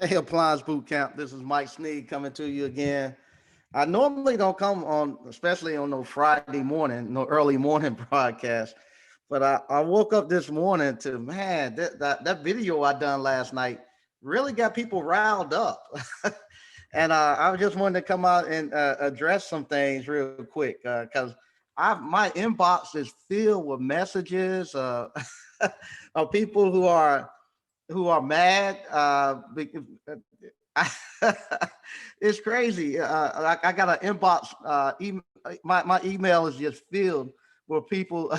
Hey, Appliance Boot Camp. This is Mike Sneed coming to you again. I normally don't come on, especially on no Friday morning, no early morning broadcast. But I woke up this morning to man that video I done last night really got people riled up, and I just wanted to come out and address some things real quick because I my inbox is filled with messages of people who are mad. It's crazy. I got an inbox. My email is just filled with people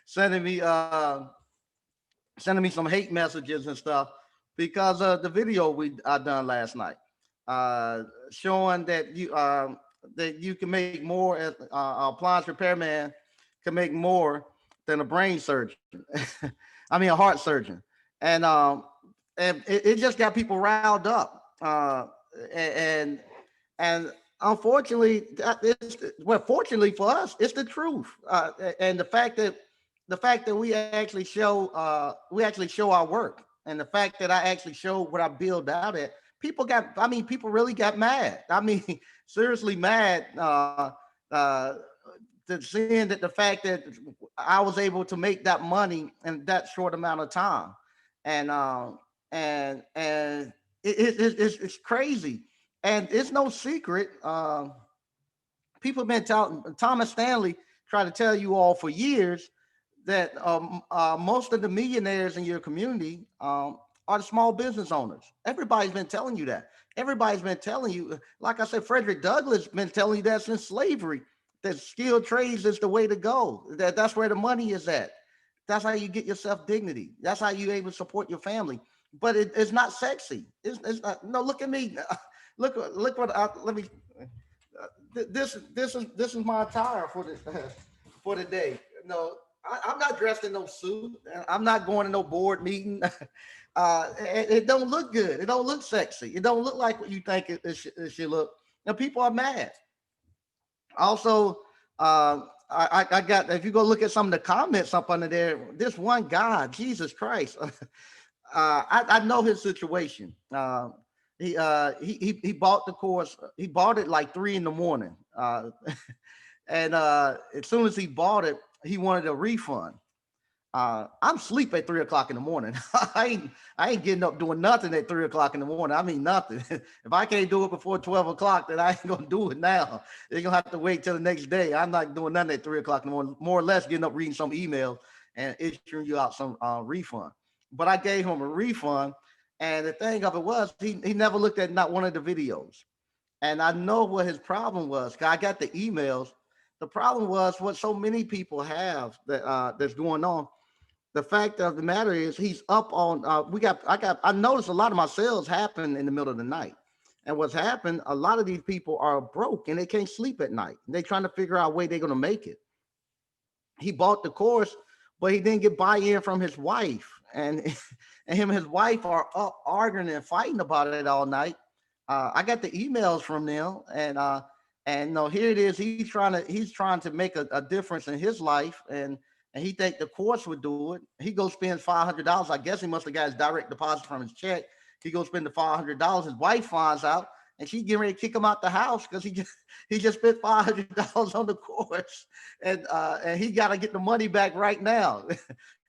sending me sending me some hate messages and stuff because of the video I done last night, showing that you can make more as appliance repairman can make more than a brain surgeon. I mean a heart surgeon, and it just got people riled up. And and unfortunately, well, fortunately for us, it's the truth. And the fact that we actually show our work, and the fact that I actually show what I build out at, people really got mad. I mean, seriously mad. Uh, Seeing that the fact that I was able to make that money in that short amount of time, and and it's crazy, and it's no secret. People have been telling Thomas Stanley tried to tell you all for years that most of the millionaires in your community are the small business owners. Everybody's been telling you that. Everybody's been telling you, like I said, Frederick Douglass been telling you that since slavery, that skilled trades is the way to go. That's where the money is at. That's how you get yourself dignity. That's how you able to support your family. But it's not sexy. It's not, no. Look at me. Look what let me. This is my attire for the for the day. No, I'm not dressed in no suit. I'm not going to no board meeting. It don't look good. It don't look sexy. It don't look like what you think it should look. And people are mad. Also, I got, if you go look at some of the comments up under there, this one guy, Jesus Christ, I know his situation. He bought the course. He bought it like 3 in the morning, and as soon as he bought it, he wanted a refund. I'm asleep at 3 o'clock in the morning. I ain't getting up doing nothing at 3 o'clock in the morning. I mean nothing. If I can't do it before 12 o'clock, then I ain't gonna do it now. You're gonna have to wait till the next day. I'm not doing nothing at 3 o'clock in the morning. More or less getting up reading some emails and issuing you out some refund. But I gave him a refund, and the thing of it was he never looked at not one of the videos. And I know what his problem was. 'Cause I got the emails. The problem was what so many people have that's going on. The fact of the matter is he's up on I noticed a lot of my sales happen in the middle of the night. And what's happened, a lot of these people are broke and they can't sleep at night. They're trying to figure out a way they're gonna make it. He bought the course, but he didn't get buy-in from his wife. And and him and his wife are up arguing and fighting about it all night. I got the emails from them, and no, here it is. He's trying to make a difference in his life, and he think the course would do it. He goes spend $500. I guess he must have got his direct deposit from his check. He goes spend the $500. His wife finds out, and she getting ready to kick him out the house because he just spent $500 on the course, and he got to get the money back right now.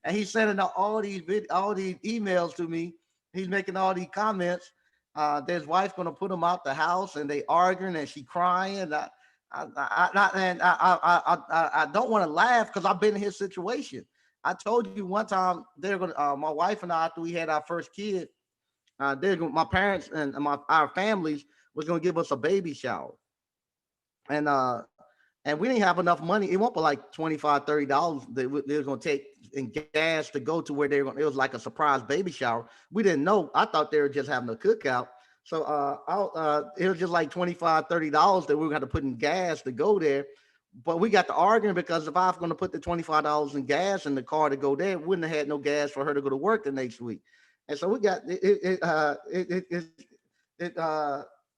And he's sending out all these emails to me. He's making all these comments. His wife gonna put him out the house, and they arguing, and she crying. I don't want to laugh because I've been in his situation. I told you one time they're gonna my wife and I, after we had our first kid, my parents and our families was gonna give us a baby shower, and and we didn't have enough money. It won't be like 25, $30 they was gonna take in gas to go to where they were gonna, it was like a surprise baby shower. We didn't know. I thought they were just having a cookout. So it was just like 25, $30 that we were gonna put in gas to go there. But we got to arguing because if I was gonna put the $25 in gas in the car to go there, we wouldn't have had no gas for her to go to work the next week. And so we got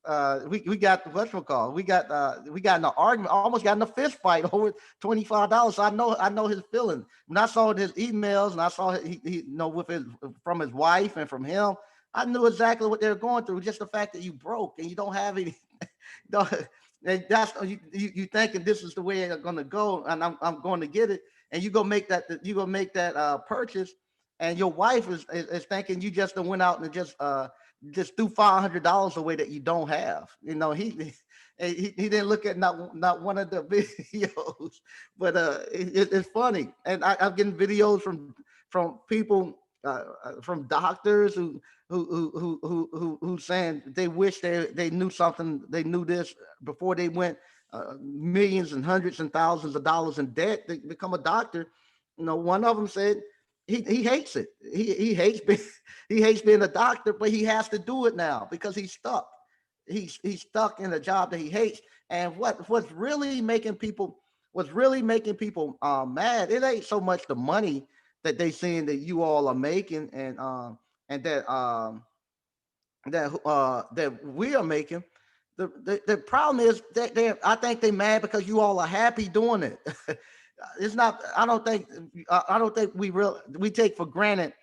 we got what's it called? We got in an argument, almost got in a fist fight over $25. So I know his feeling. When I saw his emails and I saw he with his from his wife and from him, I knew exactly what they're going through. Just the fact that you broke and you don't have any, don't, and that's you thinking this is the way I'm gonna go, and I'm going to get it, and you go make that you go make that purchase, and your wife is thinking you just went out and just threw $500 away that you don't have. You know, he didn't look at not one of the videos, but it's funny, and I'm getting videos from people, from doctors who saying they wish they knew something, they knew this before they went millions and hundreds and thousands of dollars in debt to become a doctor. You know, one of them said he hates it. He hates being he hates being a doctor, but he has to do it now because he's stuck. He's stuck in a job that he hates. And what's really making people mad, it ain't so much the money that they seeing that you all are making, and that we are making. The problem is that I think they mad because you all are happy doing it. It's not. I don't think we take for granted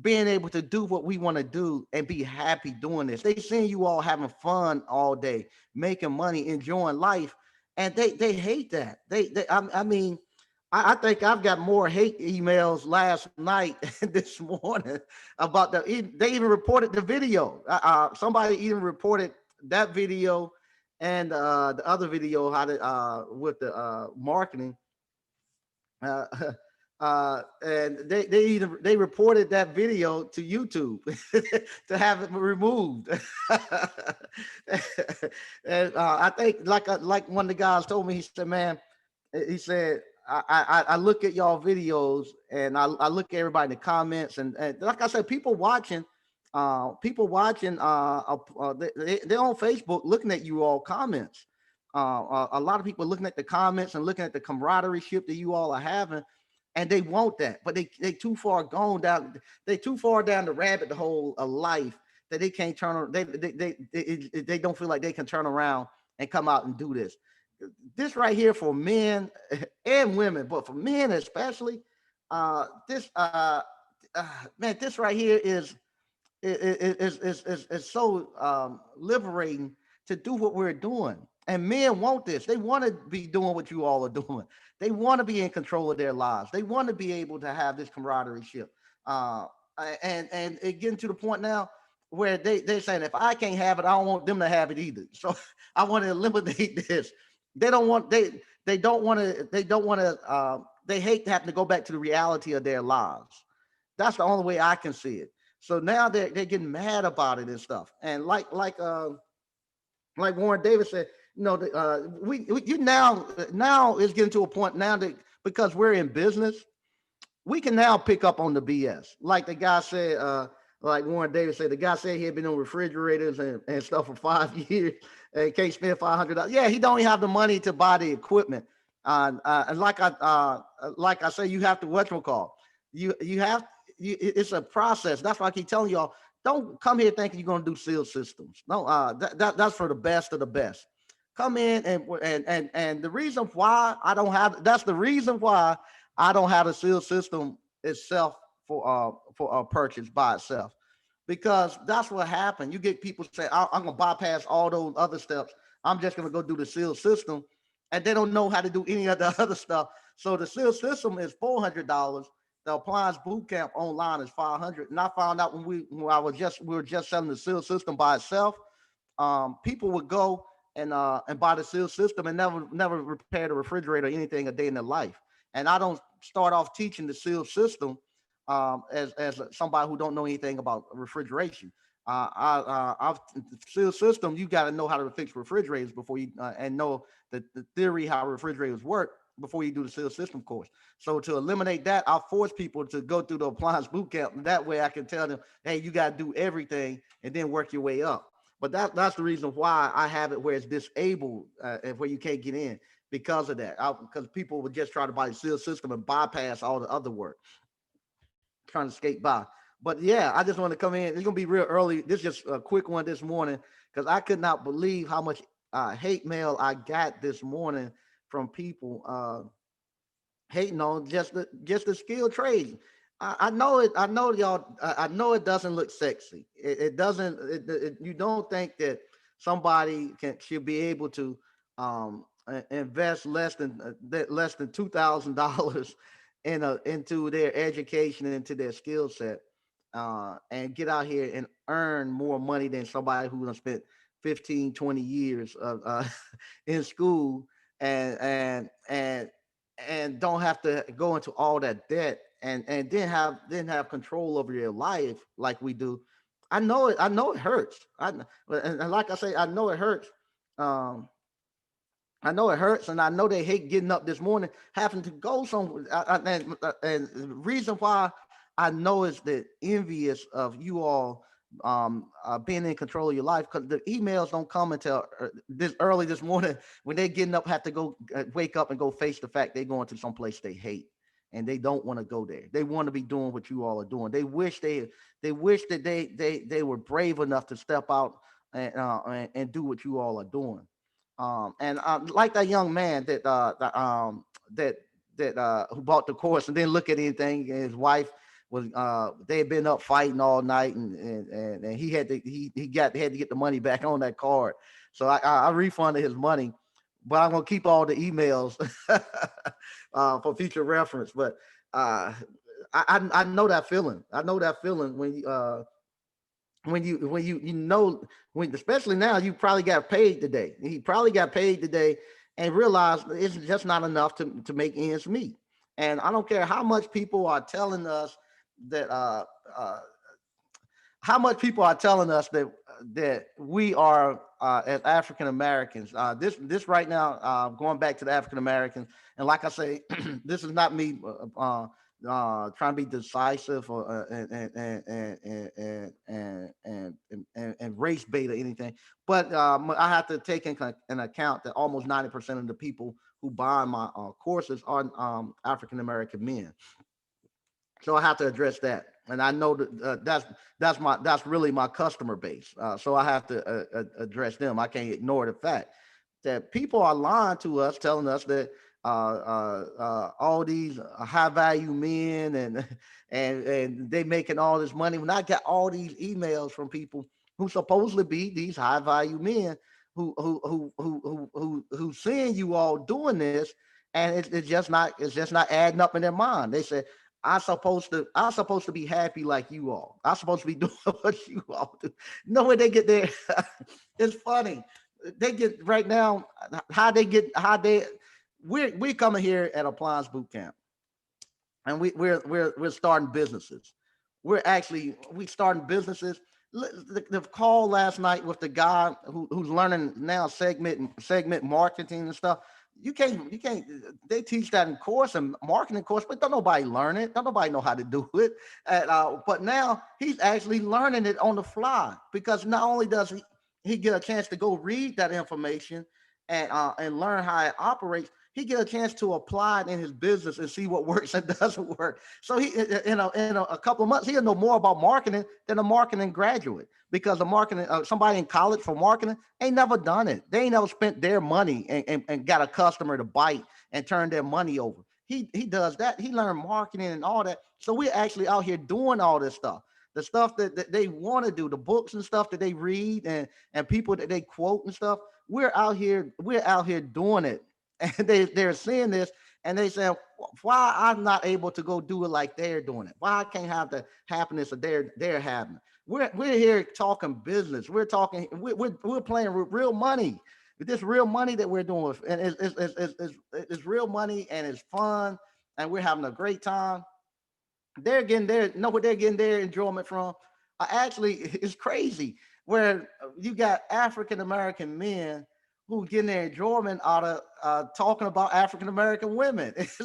being able to do what we want to do and be happy doing this. They seeing you all having fun all day, making money, enjoying life, and they hate that. I mean, I think I've got more hate emails last night and this morning about they even reported the video. Somebody even reported that video and the other video how to with the marketing. Uh, and they reported that video to YouTube to have it removed. And I think like one of the guys told me, he said, "Man," he said, I look at y'all videos and I look at everybody in the comments, and like I said, people watching they're on Facebook looking at you all comments. A lot of people looking at the comments and looking at the camaraderie ship that you all are having, and they want that, but they too far gone down. They too far down the rabbit hole of life that they can't turn. They don't feel like they can turn around and come out and do this. This right here for men and women, but for men especially, this man, this right here is so liberating to do what we're doing. And men want this. They want to be doing what you all are doing. They want to be in control of their lives. They want to be able to have this camaraderie ship. Uh, and it getting to the point now where they're saying if I can't have it, I don't want them to have it either. So I want to eliminate this. They don't want they don't want to they hate having to go back to the reality of their lives. That's the only way I can see it. So now they're getting mad about it and stuff. And like Warren Davis said, you know, we you now is getting to a point now that because we're in business, we can now pick up on the BS. Like the guy said, like Warren Davis said, the guy said he had been on refrigerators and stuff for 5 years and can't spend $500. Yeah, he don't even have the money to buy the equipment. And like I say, you have to whatchamacall. You have it's a process. That's why I keep telling y'all, don't come here thinking you're gonna do seal systems. No, that's for the best of the best. Come in and the reason why I don't have that's the reason why I don't have a seal system itself for a purchase by itself, because that's what happened. You get people say I'm gonna bypass all those other steps. I'm just gonna go do the seal system, and they don't know how to do any of the other stuff. So the seal system is $400. The appliance boot camp online is 500. And I found out we were just selling the seal system by itself. People would go and buy the seal system and never repair the refrigerator or anything a day in their life. And I don't start off teaching the seal system as somebody who don't know anything about refrigeration. I've seal system. You got to know how to fix refrigerators before you and know the theory how refrigerators work before you do the seal system course. So to eliminate that, I'll force people to go through the appliance boot camp. And that way I can tell them, hey, you got to do everything and then work your way up. But that's the reason why I have it where it's disabled and where you can't get in because of that. Because people would just try to buy the seal system and bypass all the other work, trying to skate by. But yeah, I just want to come in. It's gonna be real early. This is just a quick one this morning because I could not believe how much hate mail I got this morning from people hating on just the skilled trade. I know it. I know y'all. I know it doesn't look sexy. It doesn't. You don't think that somebody should be able to invest less than $2,000 into their education and into their skill set, and get out here and earn more money than somebody who done spent 15, 20 years of in school, and don't have to go into all that debt, and then have control over your life like we do. I know it hurts. And like I say, I know it hurts. Um, I know it hurts, and I know they hate getting up this morning, having to go somewhere. And the reason why I know is that envious of you all being in control of your life, because the emails don't come until this early this morning when they getting up, have to go wake up and go face the fact they're going to some place they hate, and they don't want to go there. They want to be doing what you all are doing. They wish that they were brave enough to step out and do what you all are doing. And like that young man that who bought the course and didn't look at anything, and his wife was they had been up fighting all night, and he had to had to get the money back on that card. So I refunded his money, but I'm gonna keep all the emails for future reference. But uh, I know that feeling. I know that feeling when you know, when, especially now, you probably got paid today. He probably got paid today and realized it's just not enough to make ends meet. And I don't care how much people are telling us that uh how much people are telling us that we are as African Americans. This right now, going back to the African Americans, and like I say, this is not me trying to be decisive or and race bait or anything, but I have to take in account that almost 90% of the people who buy my courses are African American men. So I have to address that, and I know that that's really my customer base. So I have to address them. I can't ignore the fact that people are lying to us, telling us that all these high value men and they making all this money. When I got all these emails from people who supposedly be these high value men who seeing you all doing this, and it's just not adding up in their mind. They said, I'm supposed to be happy like you all. I'm supposed to be doing what you all do. No way they get there. It's funny. They get right now how they we're coming here at Appliance Boot Camp, and we're starting businesses. We starting businesses. The call last night with the guy who's learning now segment marketing and stuff. You can't. They teach that in course and marketing course, but don't nobody learn it. Don't nobody know how to do it. But now he's actually learning it on the fly, because not only does he get a chance to go read that information and learn how it operates, he get a chance to apply it in his business and see what works and doesn't work. So he, a couple of months, he'll know more about marketing than a marketing graduate, because the marketing, somebody in college for marketing ain't never done it. They ain't never spent their money and got a customer to bite and turn their money over. He does that. He learned marketing and all that. So we're actually out here doing all this stuff. The stuff that they want to do, the books and stuff that they read, and people that they quote and stuff. We're out here doing it, and they're seeing this, and they say, why I'm not able to go do it like they're doing it? Why I can't have the happiness that they're having? We're here talking business. We're playing with real money. This real money that we're doing, and it's real money, and it's fun, and we're having a great time. They're getting their know what they're getting their enjoyment from. Actually, it's crazy where you got African American men who getting their enjoyment out of talking about African American women. It's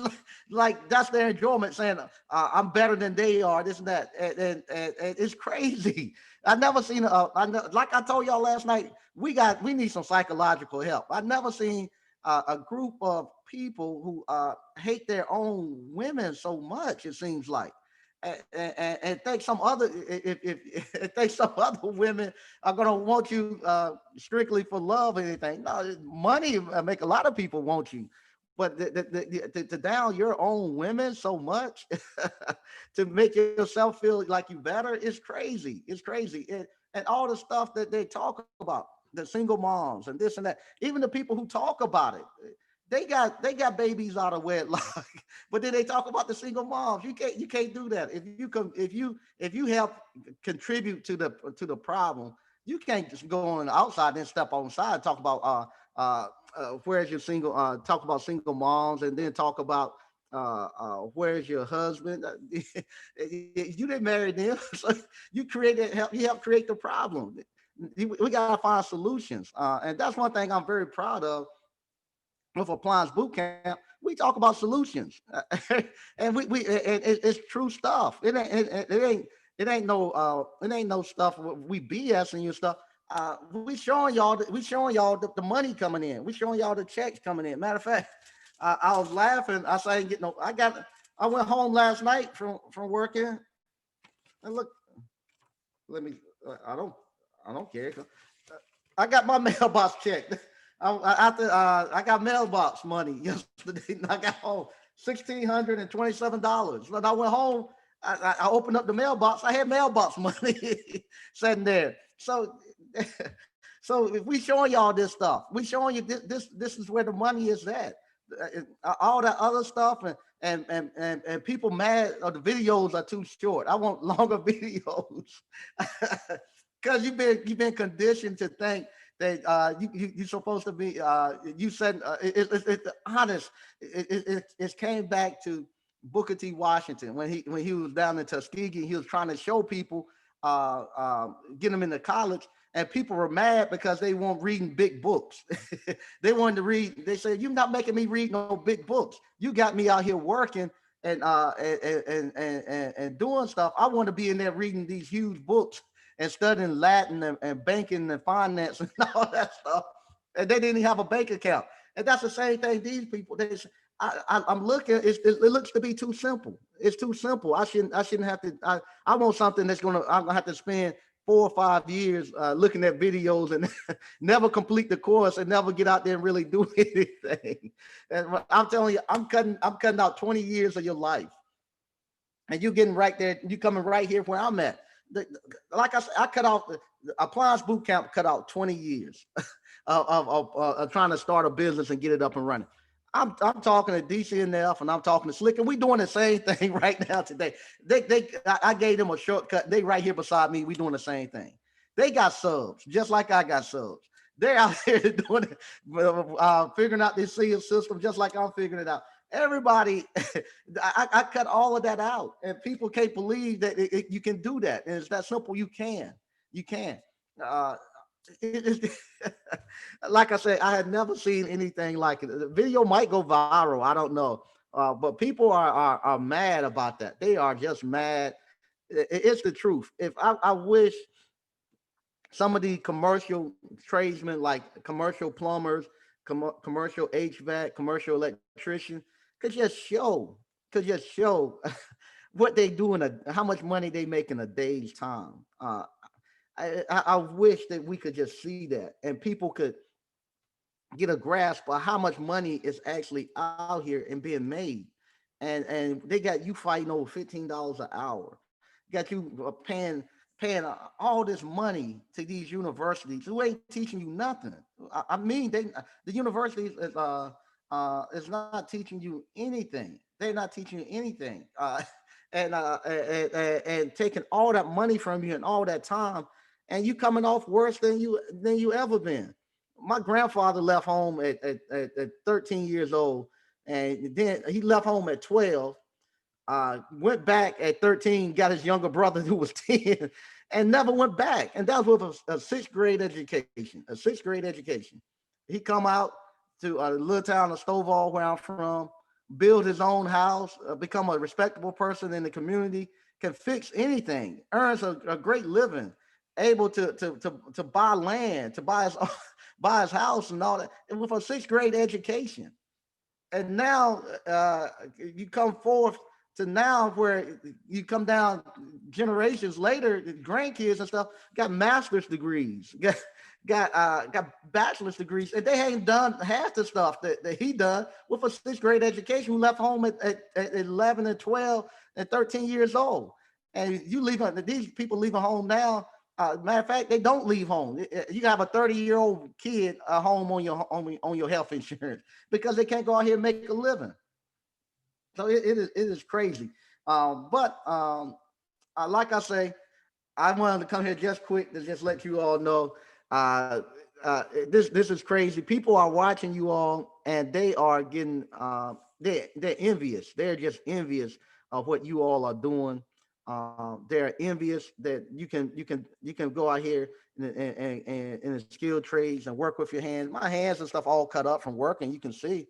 like that's their enjoyment, saying I'm better than they are, this and that, and it's crazy. I never seen. Like I told y'all last night, we need some psychological help. I never seen a group of people who hate their own women so much. It seems like, and think some other if think some other women are gonna want you strictly for love or anything. No, money make a lot of people want you, but to down your own women so much to make yourself feel like you better is crazy. It's crazy. And all the stuff that they talk about, the single moms and this and that, even the people who talk about it, they got babies out of wedlock, but then they talk about the single moms. You can't do that. If you help contribute to the problem, you can't just go on the outside and step on the side and talk about where's your single talk about single moms, and then talk about where's your husband. You didn't marry them, so you help create the problem. We gotta find solutions, and that's one thing I'm very proud of with Appliance Boot Camp. We talk about solutions, and it's true stuff. It ain't no stuff we BSing you stuff. We showing y'all the money coming in. We showing y'all the checks coming in. Matter of fact, I was laughing. I said I didn't get no. I went home last night from working, and look, let me. I don't care. I got my mailbox checked. I got mailbox money yesterday. And I got home $1,627. When I went home, I opened up the mailbox. I had mailbox money sitting there. So if we showing y'all this stuff, we showing you this is where the money is at. All that other stuff and people mad or the videos are too short. I want longer videos because you've been conditioned to think that you're supposed to be. You said it's honest. It came back to Booker T. Washington when he was down in Tuskegee. He was trying to show people, get them into college, and people were mad because they weren't reading big books. They wanted to read. They said, "You're not making me read no big books. You got me out here working and doing stuff. I want to be in there reading these huge books and studying Latin and banking and finance and all that stuff." And they didn't have a bank account. And that's the same thing. These people, I'm looking. It looks to be too simple. It's too simple. I shouldn't have to. I want something I'm gonna have to spend 4 or 5 years looking at videos and never complete the course and never get out there and really do anything. And I'm telling you, I'm cutting out 20 years of your life, and you're getting right there. You coming right here where I'm at. Like I said, I cut off the Appliance Boot Camp. Cut out 20 years of trying to start a business and get it up and running. I'm talking to DCNF and I'm talking to Slick, and we doing the same thing right now today. I gave them a shortcut. They right here beside me. We doing the same thing. They got subs just like I got subs. They're out here doing it, figuring out this SEO system just like I'm figuring it out. Everybody, I cut all of that out, and people can't believe that you can do that. And it's that simple. You can. Uh, like I said, I had never seen anything like it. The video might go viral. I don't know. But people are mad about that. They are just mad. It's the truth. If I wish some of the commercial tradesmen, like commercial plumbers, commercial HVAC, commercial electrician, could just show what they do how much money they make in a day's time. I wish that we could just see that and people could get a grasp of how much money is actually out here and being made. And they got you fighting over $15 an hour. Got you paying all this money to these universities who ain't teaching you nothing. I mean, the universities is not teaching you anything. They're not teaching you anything. And taking all that money from you and all that time, and you coming off worse than you ever been. My grandfather left home at 13 years old, and then he left home at 12. Went back at 13, got his younger brother who was 10, and never went back. And that was with a sixth grade education. A sixth grade education. He come out to a little town of Stovall, where I'm from, build his own house, become a respectable person in the community, can fix anything, earns a great living, able to buy land, to buy his house and all that, and with a sixth grade education. And now you come forth to now where you come down generations later, grandkids and stuff got master's degrees, got bachelor's degrees, and they ain't done half the stuff that he done with a sixth grade education. Who left home at 11 and 12 and 13 years old, and you leaving these people leaving home now. Matter of fact, they don't leave home. You have a 30-year-old kid home on your health insurance because they can't go out here and make a living. So it is crazy. But like I say, I wanted to come here just quick to just let you all know uh, this is crazy. People are watching you all, and they are getting they're envious. They're just envious of what you all are doing. They're envious that you can go out here and in the skilled trades and work with your hands. My hands and stuff all cut up from working. You can see,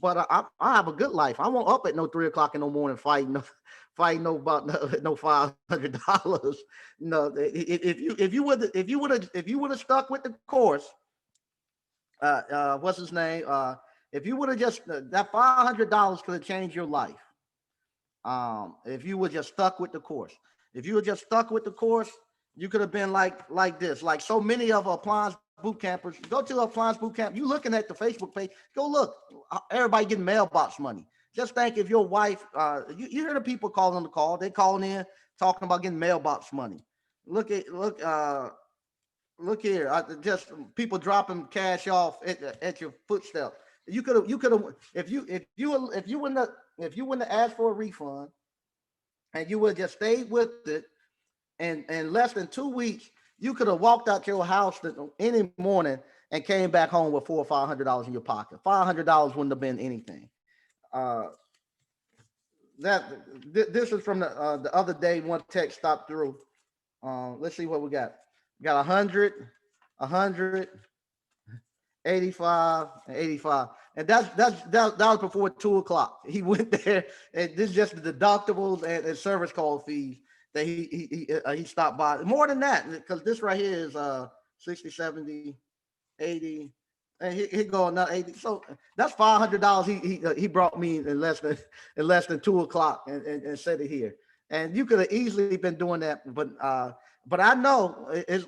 but I have a good life. I won't up at no 3 o'clock in the morning fighting no about no $500. No, if you would have stuck with the course, what's his name? If you would have just that $500 could have changed your life. If you would just stuck with the course, if you were just stuck with the course, you could have been like this. Like so many of appliance boot campers, go to appliance boot camp. You looking at the Facebook page, go look. Everybody getting mailbox money. Just think if your wife, you hear the people calling on the call. They calling in talking about getting mailbox money. Look here. Just people dropping cash off at your footstep. You could have if you wouldn't have asked for a refund and you would have just stayed with it, and in less than 2 weeks, you could have walked out your house any morning and came back home with $400 or $500 in your pocket. $500 wouldn't have been anything. Uh, that this is from the other day. One text stopped through. Let's see what we got. We got 100, 85, and 85. And that was before 2 o'clock. He went there, and this is just the deductibles and service call fees that he stopped by. More than that, because this right here is 60, 70, 80, and he go another 80. So that's $500 he brought me in less than 2 o'clock and said it here. And you could have easily been doing that, but I know it's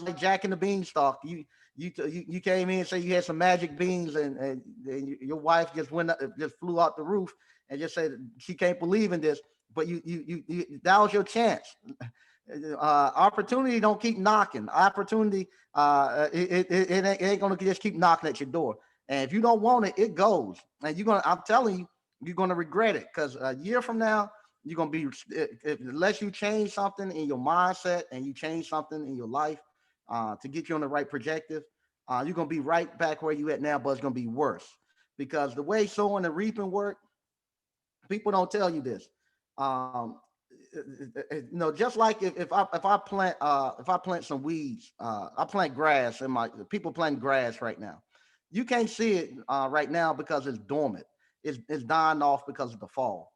like Jack and the Beanstalk. You came in and say you had some magic beans, and your wife just flew out the roof and just said she can't believe in this. But you that was your chance. Opportunity don't keep knocking. Opportunity, it ain't gonna just keep knocking at your door. And if you don't want it, it goes. And I'm telling you, you're gonna regret it, because a year from now, you're gonna be, unless you change something in your mindset and you change something in your life to get you on the right projective, you're gonna be right back where you at now, but it's gonna be worse. Because the way sowing and reaping work, people don't tell you this. Um, just like if I plant some weeds, I plant grass, and my people plant grass right now. You can't see it right now because it's dormant. It's dying off because of the fall.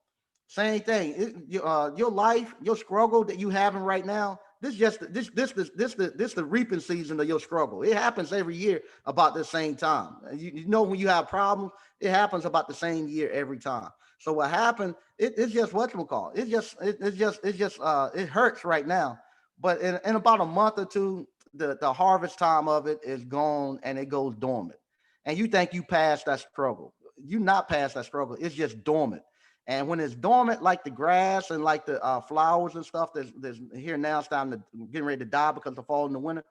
Same thing. Your life, your struggle that you having right now. This the reaping season of your struggle. It happens every year about the same time. You know when you have problems, it happens about the same year every time. So what happened? It's just what you call it. It hurts right now, but in about a month or two, the harvest time of it is gone and it goes dormant. And you think you passed that struggle? You not past that struggle. It's just dormant. And when it's dormant, like the grass and like the flowers and stuff that's here now, it's time to getting ready to die because of the fall and the winter.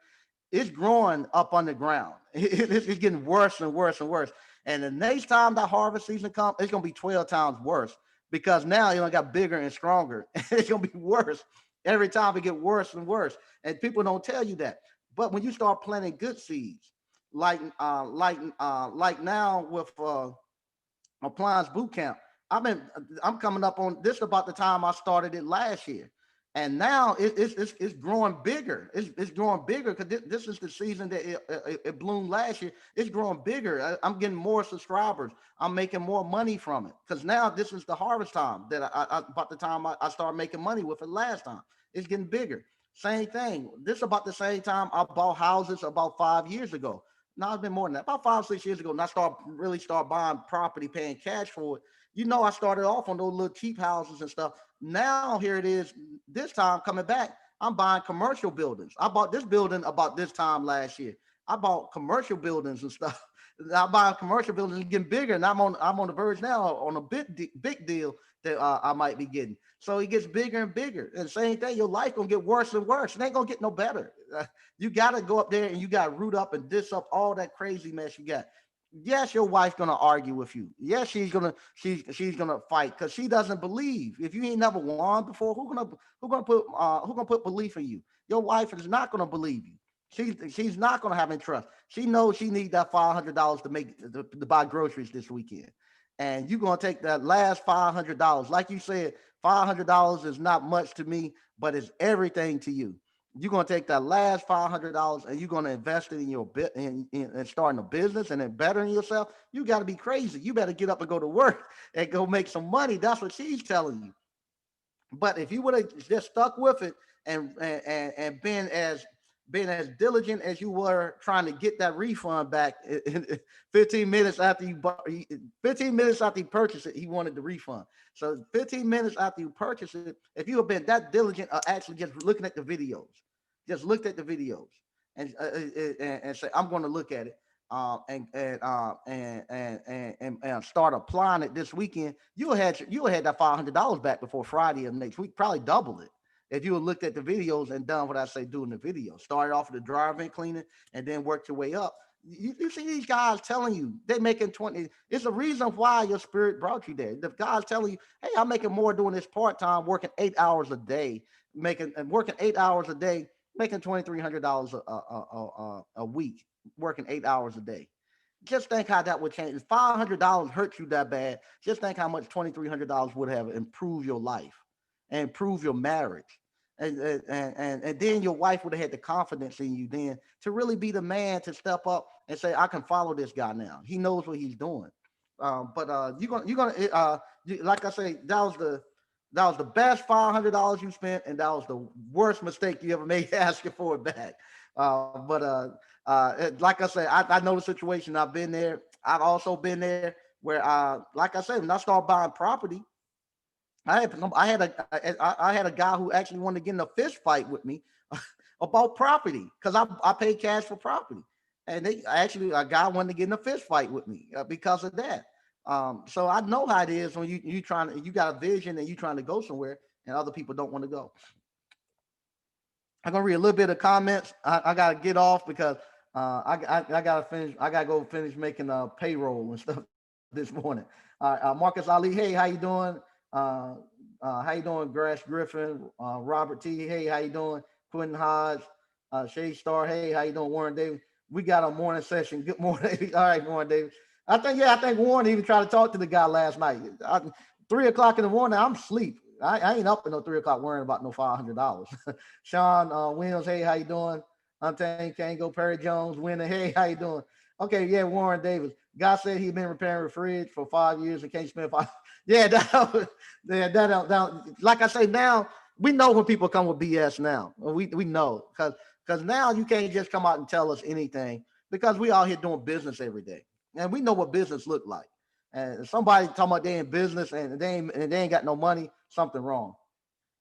It's growing up underground. It's getting worse and worse and worse. And the next time that harvest season comes, it's gonna be 12 times worse because now it got bigger and stronger. It's gonna be worse every time. It get worse and worse, and people don't tell you that. But when you start planting good seeds, like now with appliance boot camp. I'm coming up on this about the time I started it last year, and now it's growing bigger. It's growing bigger because this is the season that it bloomed last year. It's growing bigger. I'm getting more subscribers. I'm making more money from it because now this is the harvest time that about the time I started making money with it last time. It's getting bigger. Same thing. This about the same time I bought houses about 5 years ago. No, it's been more than that. About 5, 6 years ago, and I start buying property, paying cash for it. I started off on those little cheap houses and stuff. Now here it is. This time coming back, I'm buying commercial buildings. I bought this building about this time last year. I bought commercial buildings and stuff. I buy commercial buildings and getting bigger, and I'm on the verge now on a big deal that I might be getting. So it gets bigger and bigger. And same thing, your life gonna get worse and worse. It ain't gonna get no better. You gotta go up there and you gotta root up and diss up all that crazy mess you got. Yes, your wife's gonna argue with you. Yes, she's gonna fight because she doesn't believe. If you ain't never won before, who gonna put belief in you? Your wife is not gonna believe you. She's not gonna have any trust. She knows she needs that $500 to buy groceries this weekend, and you're gonna take that last $500. Like you said, $500 is not much to me, but it's everything to you. You're gonna take that last $500 and you're gonna invest it in your bit in starting a business and then bettering yourself. You got to be crazy. You better get up and go to work and go make some money. That's what she's telling you. But if you would have just stuck with it and been as diligent as you were trying to get that refund back, 15 minutes after 15 minutes after you purchased it, he wanted the refund. So 15 minutes after you purchased it, if you have been that diligent, actually just looking at the videos, just looked at the videos and say, I'm going to look at it. And start applying it this weekend, you had that $500 back before Friday of next week, probably double it if you had looked at the videos and done what I say do in the video. Started off with the driving and cleaning and then worked your way up. You see these guys telling you they're making 20. It's a reason why your spirit brought you there. The guys telling you, hey, I'm making more doing this part-time, working 8 hours a day, working 8 hours a day, making $2,300 a week, working 8 hours a day. Just think how that would change. If $500 hurt you that bad, just think how much $2,300 would have improved your life and improved your marriage. And then your wife would have had the confidence in you then to really be the man to step up and say, I can follow this guy now. He knows what he's doing. But like I say, that was the best $500 you spent, and that was the worst mistake you ever made asking for it back. Like I said, I know the situation. I've been there. I've also been there where, like I said, when I started buying property, I had a guy who actually wanted to get in a fist fight with me about property because I paid cash for property, and a guy wanted to get in a fist fight with me because of that. So I know how it is when you got a vision and you trying to go somewhere and other people don't want to go. I'm gonna read a little bit of comments. I gotta get off because I gotta finish. I gotta go finish making payroll and stuff this morning. Marcus Ali, hey, how you doing? Uh, how you doing, Grass Griffin? Robert T, hey, how you doing? Quentin Hodge, Shay Star, hey, how you doing? Warren Davis. We got a morning session. Good morning. All right, Warren Davis. I think Warren even tried to talk to the guy last night. 3 o'clock in the morning, I'm asleep. I ain't up at no 3 o'clock worrying about no $500. Sean Williams, hey, how you doing? Untamed Kango, Perry Jones, winner, hey, how you doing? Okay, yeah, Warren Davis. God said he's been repairing a fridge for 5 years and can't spend five. Yeah, like I say, now we know when people come with BS now. We know because now you can't just come out and tell us anything because we out here doing business every day. And we know what business look like. And somebody talking about they in business and they ain't got no money, something wrong.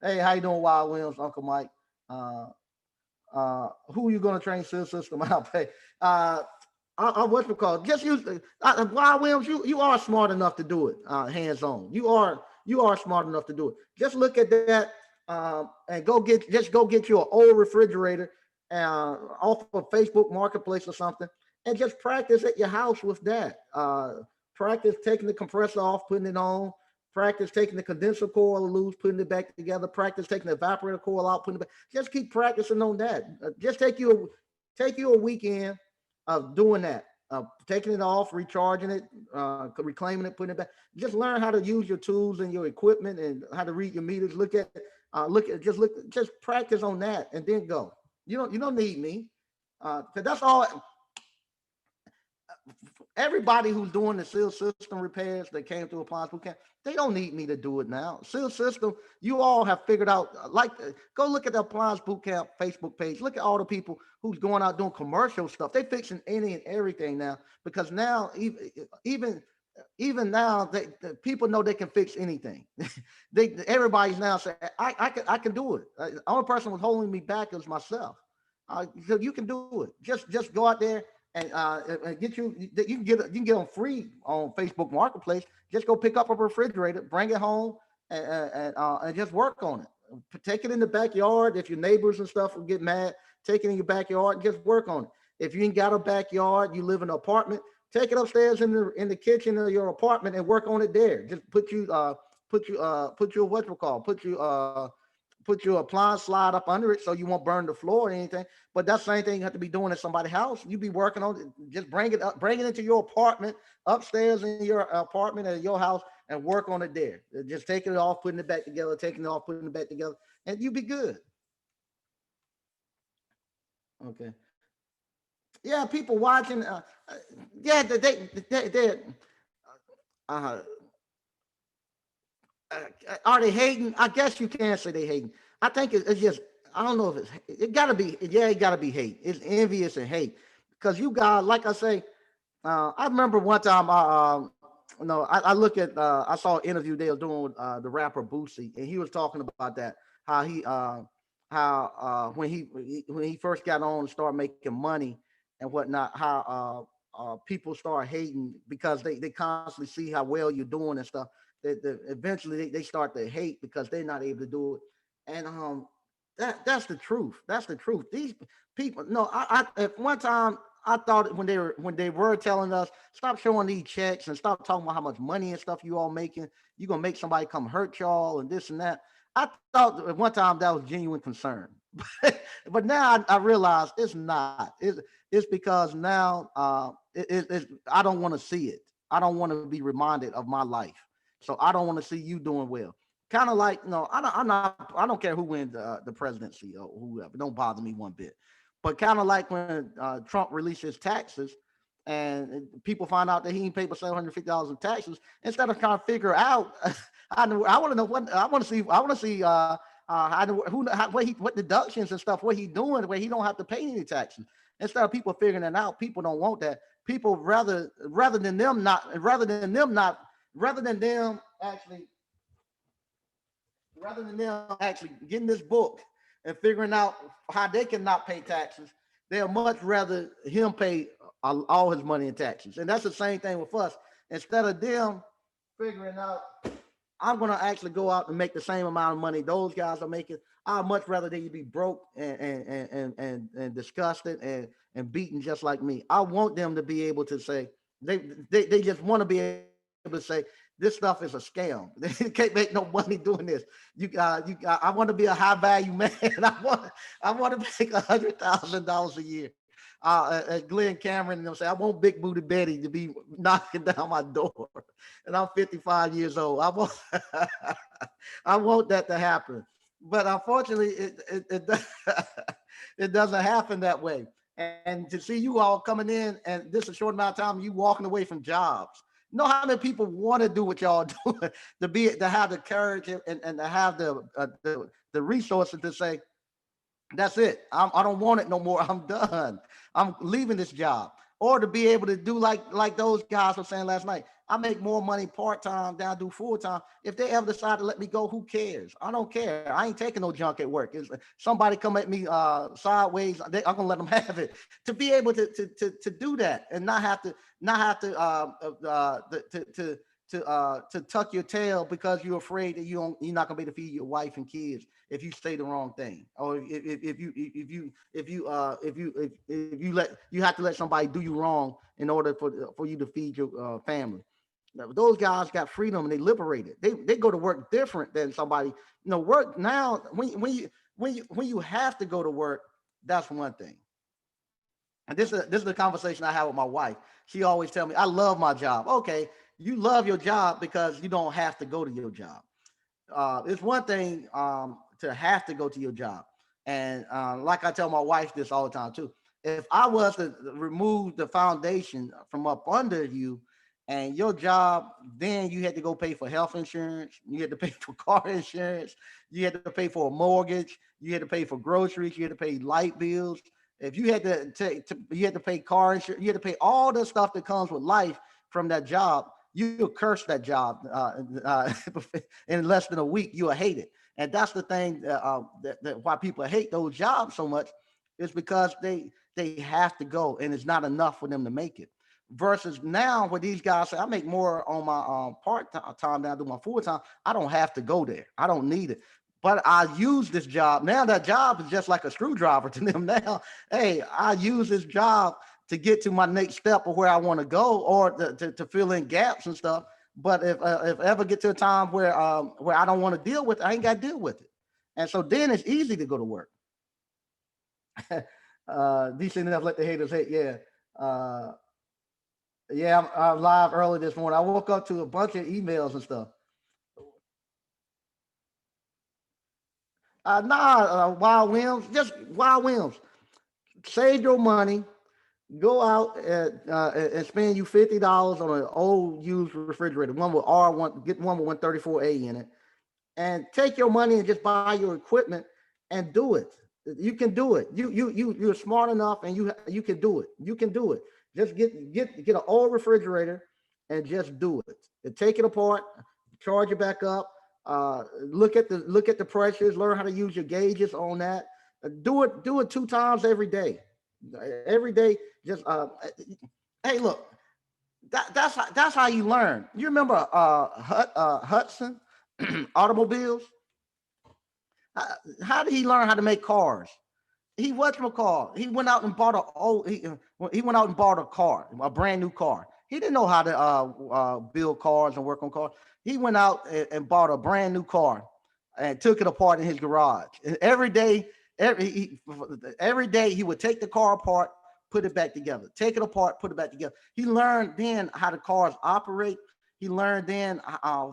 Hey, how you doing, Wild Williams, Uncle Mike? Uh, who are you going to train system out pay? What's it called? Just use Wild Williams. You are smart enough to do it hands on. You are smart enough to do it. Just look at that and go get you an old refrigerator off of Facebook Marketplace or something, and just practice at your house with that. Practice taking the compressor off, putting it on. Practice taking the condenser coil loose, putting it back together. Practice taking the evaporator coil out, putting it back. Just keep practicing on that. Just take you a weekend of doing that. Taking it off, recharging it, reclaiming it, putting it back. Just learn how to use your tools and your equipment and how to read your meters. Just practice on that and then go. You don't need me. Because that's all. Everybody who's doing the seal system repairs that came through appliance boot camp, they don't need me to do it now. Seal system, you all have figured out. Go look at the appliance boot camp Facebook page. Look at all the people who's going out doing commercial stuff. They fixing any and everything now because now even even now, the people know they can fix anything. Everybody's now saying, I can do it. The only person was holding me back was myself. So you can do it. Just go out there and get you can get on free on Facebook Marketplace. Just go pick up a refrigerator, bring it home, and just work on it. Take it in the backyard. If your neighbors and stuff will get mad, take it in your backyard and just work on it. If you ain't got a backyard, you live in an apartment, take it upstairs in the kitchen of your apartment and work on it there. Just put your what you call put your appliance slide up under it so you won't burn the floor or anything. But that same thing you have to be doing at somebody's house. You be working on it. Just bring it up, bring it into your apartment, upstairs in your apartment at your house, and work on it there. Just taking it off, putting it back together, taking it off, putting it back together, and you be good. Okay. Yeah, people watching. Yeah, they uh, are they hating? I guess you can say they hating. I think it's just I don't know if it gotta be yeah it gotta be hate. It's envious and hate because you got like I say. I remember one time I look at I saw an interview they were doing with the rapper Boosie and he was talking about that how when he first got on and started making money and whatnot how people start hating because they constantly see how well you're doing and stuff eventually they start to hate because they're not able to do it and that's the truth. That's the truth. These people, no, I at one time I thought when they were telling us stop showing these checks and stop talking about how much money and stuff you all making, you gonna make somebody come hurt y'all and this and that. I thought at one time that was genuine concern, but now I realize it's not. It's because now I don't want to see it. I don't want to be reminded of my life, so I don't want to see you doing well. Kind of like no, I don't care who wins the presidency or whoever. It don't bother me one bit. But kind of like when Trump released his taxes, and people find out that he ain't paid for $750 in taxes, instead of trying to figure out, I want to know what I want to see. I want to see what deductions and stuff, what he doing, where he don't have to pay any taxes. Instead of people figuring it out, people don't want that. People rather than them actually getting this book and figuring out how they can not pay taxes, they'll much rather him pay all his money in taxes. And that's the same thing with us. Instead of them figuring out, I'm gonna actually go out and make the same amount of money those guys are making. I'd much rather they be broke and disgusted and beaten just like me. I want them to be able to say they just want to be able to say this stuff is a scam. They can't make no money doing this. I want to be a high value man. I want to make $100,000 a year. Glenn Cameron and they'll say, I want Big Booty Betty to be knocking down my door. And I'm 55 years old. I want that to happen. But unfortunately, it doesn't happen that way. And to see you all coming in and this is a short amount of time, you walking away from jobs. You know how many people want to do what y'all doing to have the courage and to have the resources to say, that's it. I don't want it no more. I'm done. I'm leaving this job. Or to be able to do like those guys were saying last night. I make more money part time than I do full time. If they ever decide to let me go, who cares? I don't care. I ain't taking no junk at work. If somebody come at me sideways, I'm gonna let them have it. To be able to do that and not have to tuck your tail because you're afraid that you're not gonna be able to feed your wife and kids if you say the wrong thing, or if you let you have to let somebody do you wrong in order for you to feed your family. Now, those guys got freedom and they liberated. They go to work different than somebody. Work now when you have to go to work, that's one thing. And this is the conversation I have with my wife. She always tell me, I love my job. Okay, you love your job because you don't have to go to your job. It's one thing to have to go to your job. And like I tell my wife this all the time too. If I was to remove the foundation from up under you and your job, then you had to go pay for health insurance, you had to pay for car insurance, you had to pay for a mortgage, you had to pay for groceries, you had to pay light bills. If you had you had to pay car insurance, you had to pay all the stuff that comes with life from that job. you'll curse that job in less than a week. You'll hate it, and that's the thing that why people hate those jobs so much is because they have to go, and it's not enough for them to make it. Versus now, where these guys say, I make more on my part time than I do my full time. I don't have to go there. I don't need it. But I use this job. Now that job is just like a screwdriver to them now. Hey, I use this job to get to my next step of where I want to go, or to fill in gaps and stuff. But if I ever get to a time where I don't want to deal with it, I ain't got to deal with it. And so then it's easy to go to work. Decent enough, let the haters hate. Yeah. Yeah, I'm live early this morning. I woke up to a bunch of emails and stuff. Wild whims, just wild whims. Save your money, go out and spend you $50 on an old used refrigerator, one with R1, get one with 134A in it, and take your money and just buy your equipment and do it. You can do it. You're smart enough, and you can do it. You can do it. Just get an old refrigerator and just do it. And take it apart, charge it back up. Look at the pressures. Learn how to use your gauges on that. Do it 2 times every day. Every day, just hey, look, that's how you learn. You remember Hudson automobiles? How did he learn how to make cars? He what's my car? He went out and bought he went out and bought a car, a brand new car. He didn't know how to build cars and work on cars. He went out and bought a brand new car and took it apart in his garage. And every day he would take the car apart, put it back together. Take it apart, put it back together. He learned then how the cars operate. He learned then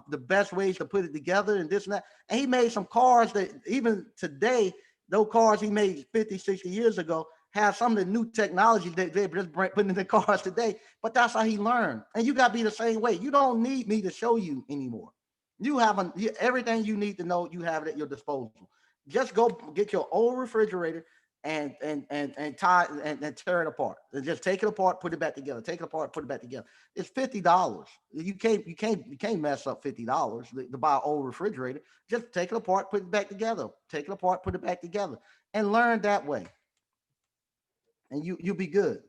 the best ways to put it together and this and that. And he made some cars that even today, those cars he made 50, 60 years ago have some of the new technology that they're just putting in the cars today. But that's how he learned. And you got to be the same way. You don't need me to show you anymore. Everything you need to know, you have it at your disposal. Just go get your old refrigerator and tie and tear it apart. And just take it apart, put it back together. Take it apart, put it back together. It's $50. You can't mess up $50 to buy an old refrigerator. Just take it apart, put it back together. Take it apart, put it back together, and learn that way. And you'll be good.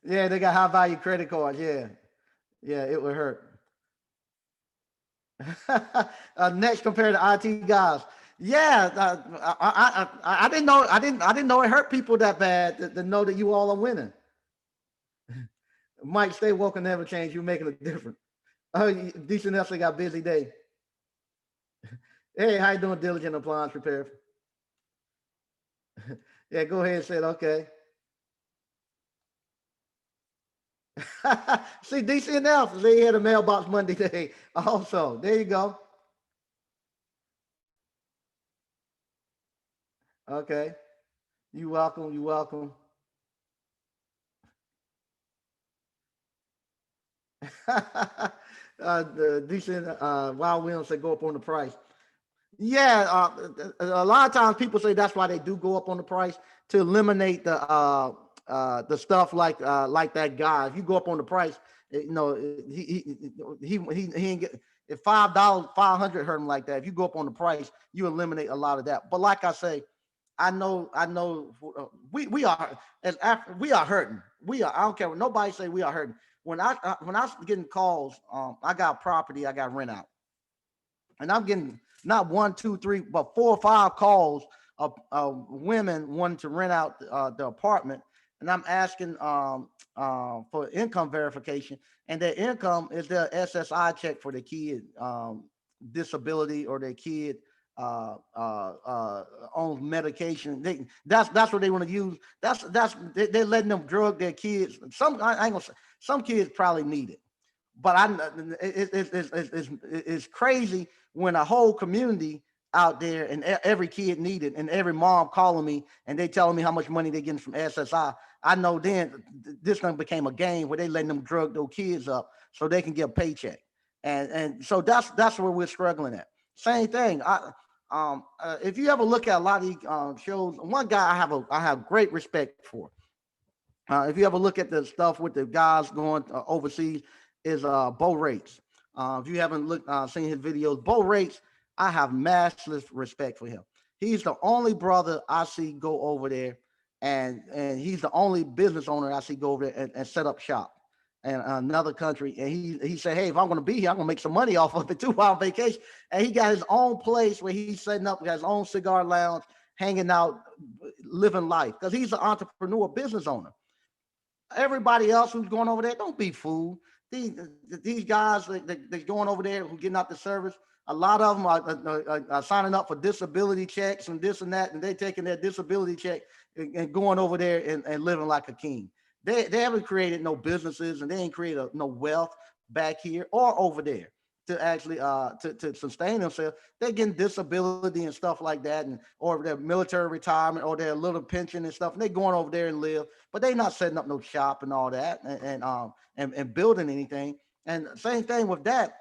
Yeah, they got high value credit cards. Yeah, yeah, it would hurt. Next, compared to IT guys. Yeah, I didn't know. I didn't know it hurt people that bad to know that you all are winning. Mike, stay woke and never change. You're making a difference. Oh, decent enough. Got busy day. Hey, how you doing? Diligent appliance repair. Yeah, go ahead and say it. Okay. See, decent enough. See, he had a mailbox Monday day. Also, there you go. Okay. You welcome. You welcome. The decent Wild Williams said go up on the price. Yeah, a lot of times people say that's why they do go up on the price to eliminate the stuff like that guy. If you go up on the price, he ain't get if $5, 500 hurt him like that. If you go up on the price, you eliminate a lot of that. But like I say, I know we are we are hurting. We are. I don't care what nobody say. We are hurting. When I was getting calls, I got property. I got rent out, and I'm getting not one, two, three, but 4 or 5 calls of women wanting to rent out the apartment, and I'm asking for income verification, and their income is their SSI check for their kid disability or their kid on medication. That's what they want to use. They're letting them drug their kids. I ain't gonna say some kids probably need it, but it's crazy when a whole community out there and every kid needed and every mom calling me and they telling me how much money they're getting from SSI. I know then this thing became a game where they letting them drug those kids up so they can get a paycheck. And so that's where we're struggling at. Same thing. If you ever look at a lot of these shows, one guy I have great respect for. If you ever look at the stuff with the guys going overseas, is Bo Rates. If you haven't looked seen his videos, Bo Rates, I have massive respect for him. He's the only brother I see go over there, and he's the only business owner I see go over there and set up shop in another country. And he said, hey, if I'm going to be here, I'm going to make some money off of it too while on vacation. And he got his own place where he's setting up, got his own cigar lounge, hanging out, living life because he's an entrepreneur, business owner. Everybody else who's going over there, don't be fooled. These guys that's going over there who getting out the service, a lot of them are signing up for disability checks and this and that, and they taking their disability check and going over there and living like a king. They haven't created no businesses and they ain't created no wealth back here or over there to actually to sustain themselves. They're getting disability and stuff like that, and or their military retirement or their little pension and stuff. And they going over there and live, but they not setting up no shop and all that and building anything. And same thing with that.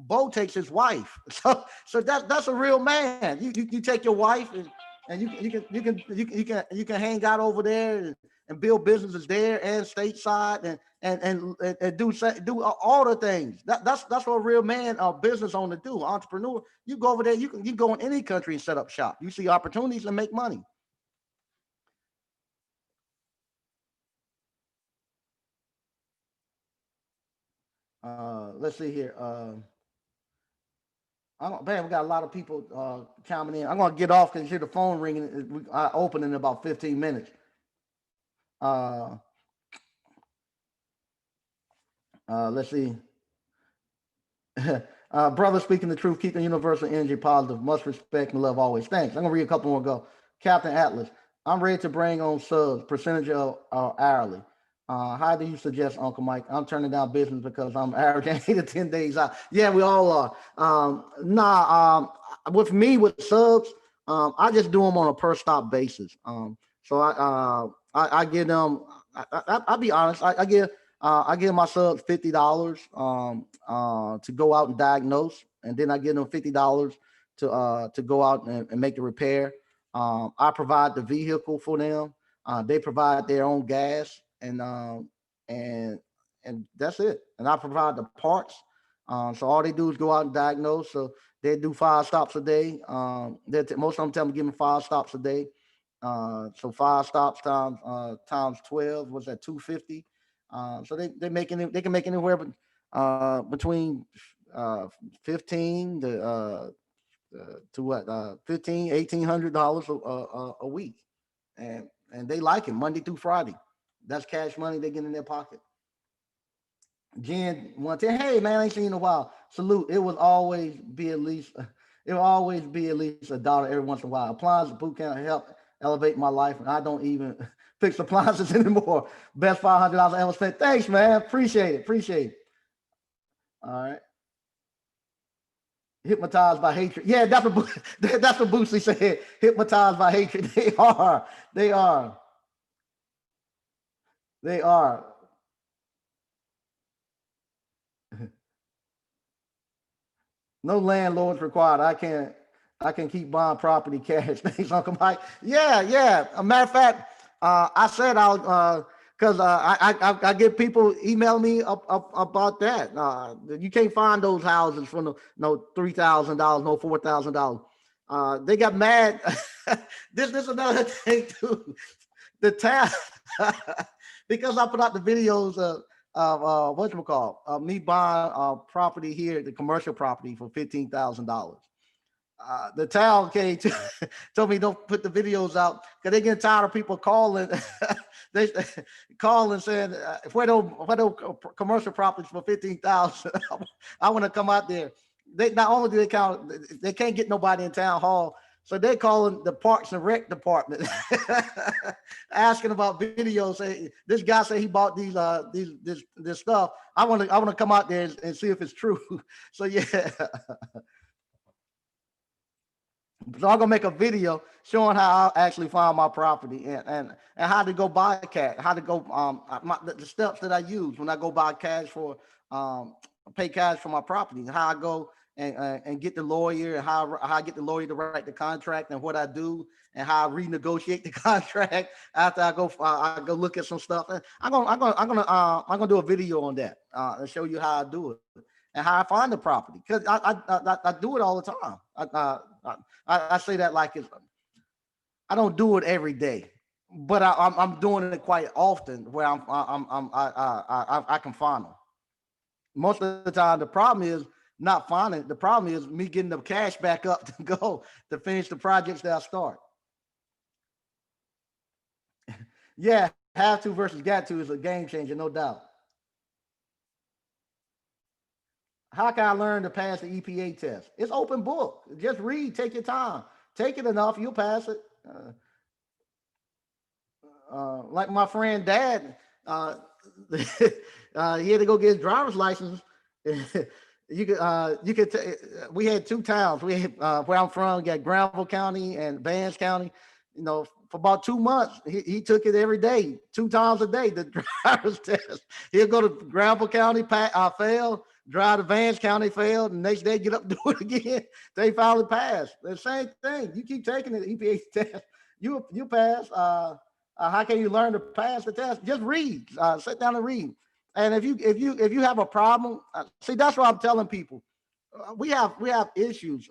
Bo takes his wife, so that's a real man. You take your wife and you can hang out over there and build businesses there and stateside and do all the things. That's what a real man, business owner do, entrepreneur. You go over there, you go in any country and set up shop. You see opportunities and make money. Let's see here. I don't, man, we got a lot of people coming in. I'm gonna get off because you hear the phone ringing. I open in about 15 minutes. Uh, let's see. Brother, speaking the truth, keep the universal energy positive. Much respect and love always. Thanks. I'm gonna read a couple more. Go, Captain Atlas. I'm ready to bring on subs. Percentage of hourly. How do you suggest, Uncle Mike? I'm turning down business because I'm averaging 8 to 10 days out. Yeah, we all are. With me with subs, I just do them on a per stop basis. So I give them. I'll be honest. I give my subs $50 to go out and diagnose, and then I give them $50 to go out and make the repair. I provide the vehicle for them. They provide their own gas, and and that's it. And I provide the parts. So all they do is go out and diagnose. So they do 5 stops a day. Most of them tell me give me 5 stops a day. So 5 stops times 12 was at 250. So they can make anywhere between 15 to what 15 $1,800 a week, and they like it Monday through Friday. That's cash money they get in their pocket. Jen one ten, hey man, I ain't seen you in a while. Salute. It will always be at least it will always be at least $1 every once in a while. Appliances boot camp help elevate my life, and I don't even fix appliances anymore. Best $500 I ever spent. Thanks, man. Appreciate it. Appreciate it. All right. Hypnotized by hatred. Yeah, that's what that's what Boosie said. Hypnotized by hatred. They are. They are. They are. No landlords required. I can keep buying property cash. Thanks, Uncle Mike. Yeah, yeah. A matter of fact, I said I'll because I get people email me up about that. You can't find those houses for no $3,000, no $4,000. They got mad. This is another thing too. The town because I put out the videos of what you call me buying property here, the commercial property for $15,000. The town came to, told me don't put the videos out because they get tired of people calling. They call and saying, where those commercial properties for 15,000. I want to come out there. They not only do they can't get nobody in town hall, so they're calling the Parks and Rec department, asking about videos. Say this guy said he bought this stuff. I want to come out there and see if it's true. So yeah. So I'm gonna make a video showing how I actually find my property and how to go buy cash, how to go the steps that I use when I go buy cash for pay cash for my property, how I go and get the lawyer, and how I get the lawyer to write the contract, and what I do, and how I renegotiate the contract after I go look at some stuff. And I'm gonna do a video on that and show you how I do it and how I find the property, because I do it all the time. I say that like I don't do it every day, but I'm doing it quite often where I can find them. Most of the time, the problem is not finding. The problem is me getting the cash back up to go to finish the projects that I start. Yeah, have to versus got to is a game changer, no doubt. How can I learn to pass the EPA test? It's open book. Just read. Take your time. Take it enough, you'll pass it. Like my friend Dad, uh, he had to go get his driver's license. You could. We had two towns. We had, where I'm from, we got Granville County and Vance County. You know, for about 2 months, he took it every day, 2 times a day. The driver's test. He'll go to Granville County, fail. Drive to Vance County, fail. The next day, get up, do it again. They finally passed. The same thing. You keep taking the EPA test, you pass. How can you learn to pass the test? Just read. Sit down and read. And if you have a problem, see, that's what I'm telling people. We have issues.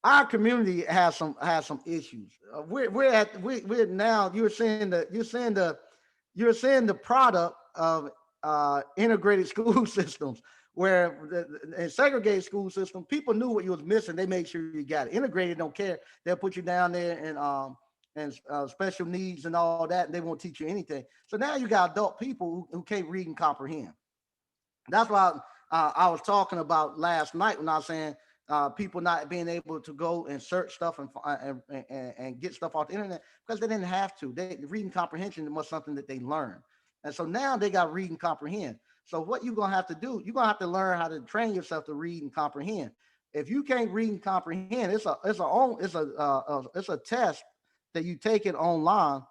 Our community has some issues. We're now you're seeing the product of integrated school systems, where in segregated school system, people knew what you was missing. They made sure you got it. Integrated don't care. They'll put you down there and special needs and all that, and they won't teach you anything. So now you got adult people who can't read and comprehend. That's why I was talking about last night when I was saying people not being able to go and search stuff and get stuff off the internet because they didn't have to. Reading comprehension was something that they learned, and so now they got read and comprehend. So what you're gonna have to do, you're gonna have to learn how to train yourself to read and comprehend. If you can't read and comprehend, it's a test that you take it online.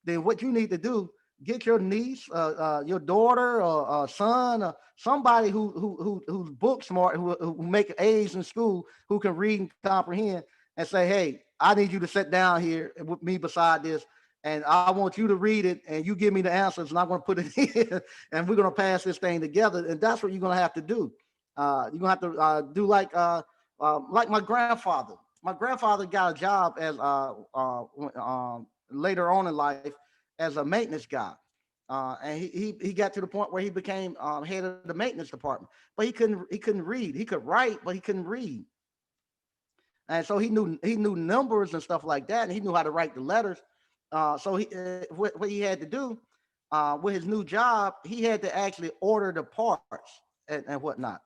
Then what you need to do, get your niece, your daughter, or son, or somebody who's book smart, who make A's in school, who can read and comprehend, and say, hey, I need you to sit down here with me beside this, and I want you to read it, and you give me the answers, and I'm going to put it in, and we're going to pass this thing together. And that's what you're going to have to do. You're going to have to do like my grandfather. My grandfather got a job as later on in life as a maintenance guy. And he got to the point where he became head of the maintenance department, but he couldn't read. He could write, but he couldn't read. And so he knew numbers and stuff like that, and he knew how to write the letters. What he had to do with his new job, he had to actually order the parts and whatnot.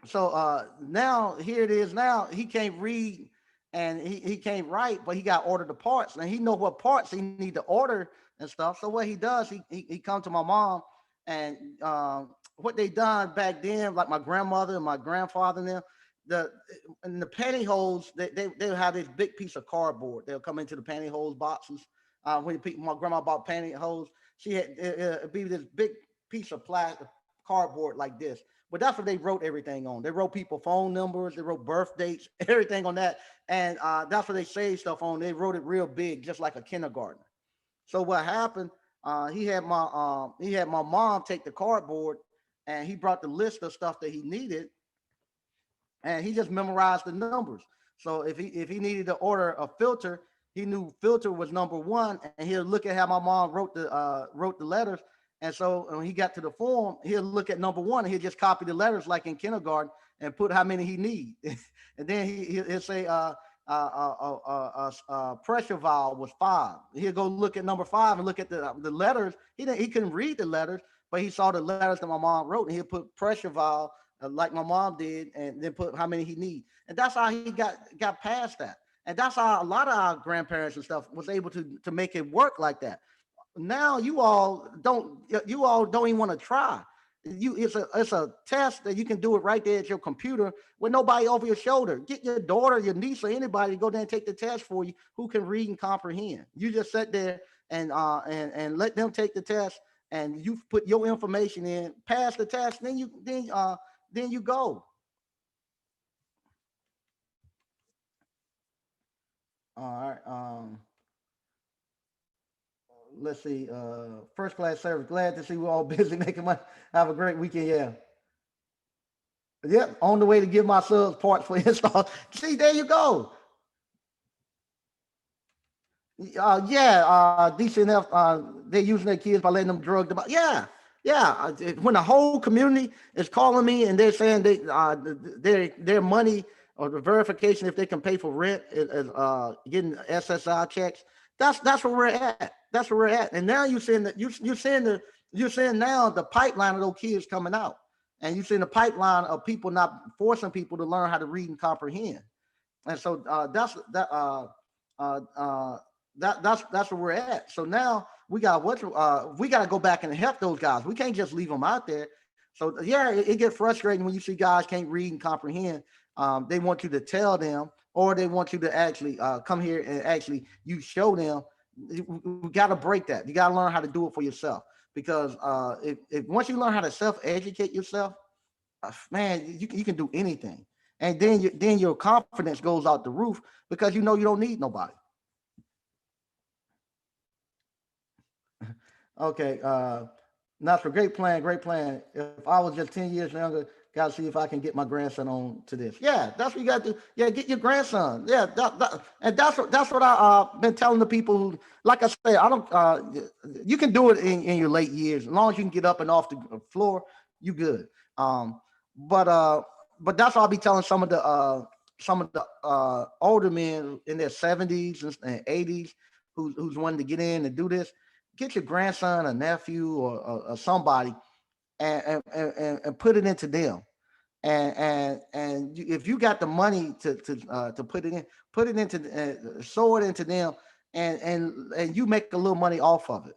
So now here it is. Now he can't read and he can't write, but he got to order the parts, and he know what parts he need to order and stuff. So what he does, he come to my mom, and what they done back then, like my grandmother and my grandfather and them, the in the pantyhose, they'll have this big piece of cardboard. They'll come into the pantyhose boxes. My grandma bought pantyhose, she had it'd be this big piece of plastic cardboard like this. But that's what they wrote everything on. They wrote people phone numbers, they wrote birth dates, everything on that. And that's what they saved stuff on. They wrote it real big, just like a kindergartner. So what happened? He had my mom take the cardboard, and he brought the list of stuff that he needed, and he just memorized the numbers. So if he needed to order a filter, he knew filter was number one, and he'll look at how my mom wrote the letters. And so when he got to the form, he'll look at number one, and he'll just copy the letters like in kindergarten and put how many he need. And then he'll say pressure valve was 5. He'll go look at number 5 and look at the letters. He couldn't read the letters, but he saw the letters that my mom wrote, and he'll put pressure valve like my mom did, and then put how many he need. And that's how he got past that. And that's how a lot of our grandparents and stuff was able to make it work like that. Now you all don't even want to try. It's a test that you can do it right there at your computer with nobody over your shoulder. Get your daughter, your niece, or anybody to go there and take the test for you who can read and comprehend. You just sit there and let them take the test, and you put your information in, pass the test, then then you go. All right. Let's see. First class service. Glad to see we're all busy making money. Have a great weekend. Yeah. Yep. On the way to give my subs parts for install. See, there you go. Yeah, DCNF, they're using their kids by letting them drug them. Yeah, yeah. When the whole community is calling me and they're saying their money or the verification if they can pay for rent is getting SSI checks. That's where we're at. That's where we're at. And now you're seeing that you're seeing now the pipeline of those kids coming out, and you're seeing the pipeline of people not forcing people to learn how to read and comprehend. And so uh, uh, that's where we're at. So now we got to go back and help those guys. We can't just leave them out there. So yeah, it gets frustrating when you see guys can't read and comprehend. They want you to tell them, or they want you to actually come here and actually you show them. We got to break that. You got to learn how to do it for yourself because if once you learn how to self educate yourself, man, you can do anything. And then your confidence goes out the roof because you know you don't need nobody. Okay, not for great plan, great plan. If I was just 10 years younger, gotta see if I can get my grandson on to this. Yeah, that's what you gotta do. Yeah, get your grandson. Yeah, and that's what I been telling the people who, like I said, I don't. You can do it in your late years as long as you can get up and off the floor. You good. Um, but that's what I'll be telling some of the older men in their 70s and 80s who's wanting to get in and do this. Get your grandson, a nephew, or somebody, and put it into them. And if you got the money to put it in, put it into sow it into them, and you make a little money off of it.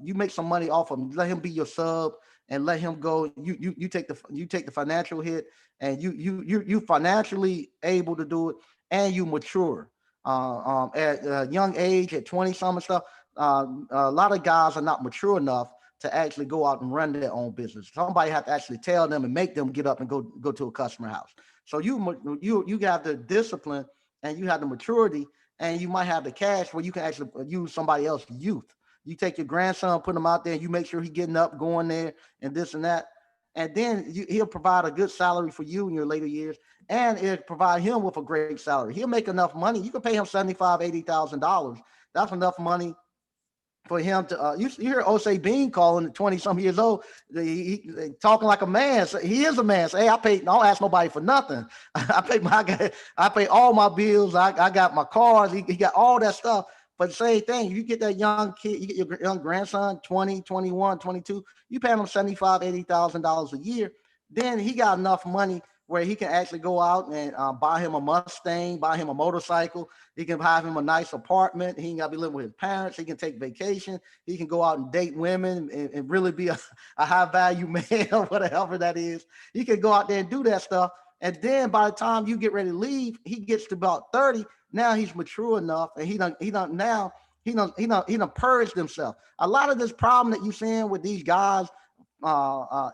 You make some money off of him. Let him be your sub, and let him go. You take the financial hit, and you financially able to do it, and you mature. At a young age, at 20 some and stuff, a lot of guys are not mature enough to actually go out and run their own business. Somebody have to actually tell them and make them get up and go to a customer house. So you got the discipline and you have the maturity and you might have the cash where you can actually use somebody else's youth. You take your grandson, put him out there, and you make sure he's getting up, going there, and this and that. And then he'll provide a good salary for you in your later years, and it provide him with a great salary. He'll make enough money. You can pay him 75, $80,000. That's enough money for him to you hear Osei Bean calling at 20 some years old, talking like a man. So he is a man. Say, hey, I don't ask nobody for nothing. I pay all my bills. I got my cars. He got all that stuff. But the same thing, you get that young kid, you get your young grandson, 20, 21, 22, you pay him 75, $80,000 a year. Then he got enough money where he can actually go out and buy him a Mustang, buy him a motorcycle. He can buy him a nice apartment. He ain't got to be living with his parents. He can take vacation. He can go out and date women and really be a high value man or whatever that is. He can go out there and do that stuff. And then by the time you get ready to leave, he gets to about 30. Now he's mature enough and he done purged himself. A lot of this problem that you're seeing with these guys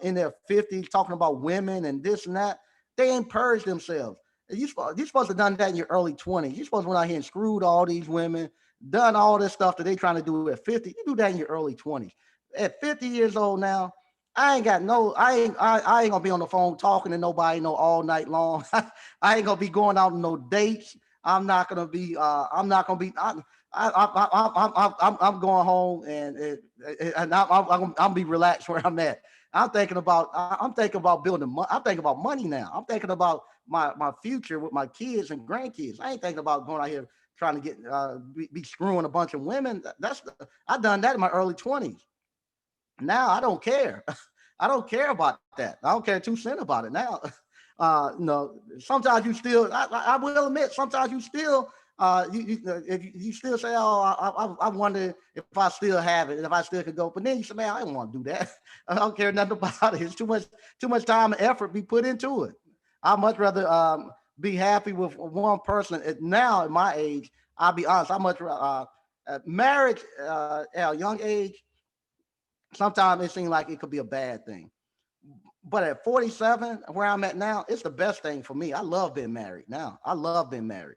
in their 50s talking about women and this and that, they ain't purged themselves. You're supposed to have done that in your early 20s. You're supposed to went out here and screwed all these women, done all this stuff that they trying to do at 50. You do that in your early 20s. At 50 years old now, I ain't gonna be on the phone talking to nobody no all night long. I ain't gonna be going out on no dates. I'm not gonna be. I'm going home and I'm be relaxed where I'm at. I'm thinking about building. I'm thinking about money now. I'm thinking about my future with my kids and grandkids. I ain't thinking about going out here trying to be screwing a bunch of women. I done that in my early 20s. Now I don't care. I don't care about that. I don't care 2 cents about it now. Sometimes you still. I will admit, sometimes you still. If you still say, "Oh, I wonder if I still have it, and if I still could go," but then you say, "Man, I don't want to do that. I don't care nothing about it. It's too much time and effort be put into it. I'd much rather be happy with one person. Now, at my age, I'll be honest. I much marriage at a young age. Sometimes it seems like it could be a bad thing. But at 47, where I'm at now, it's the best thing for me. I love being married now. I love being married.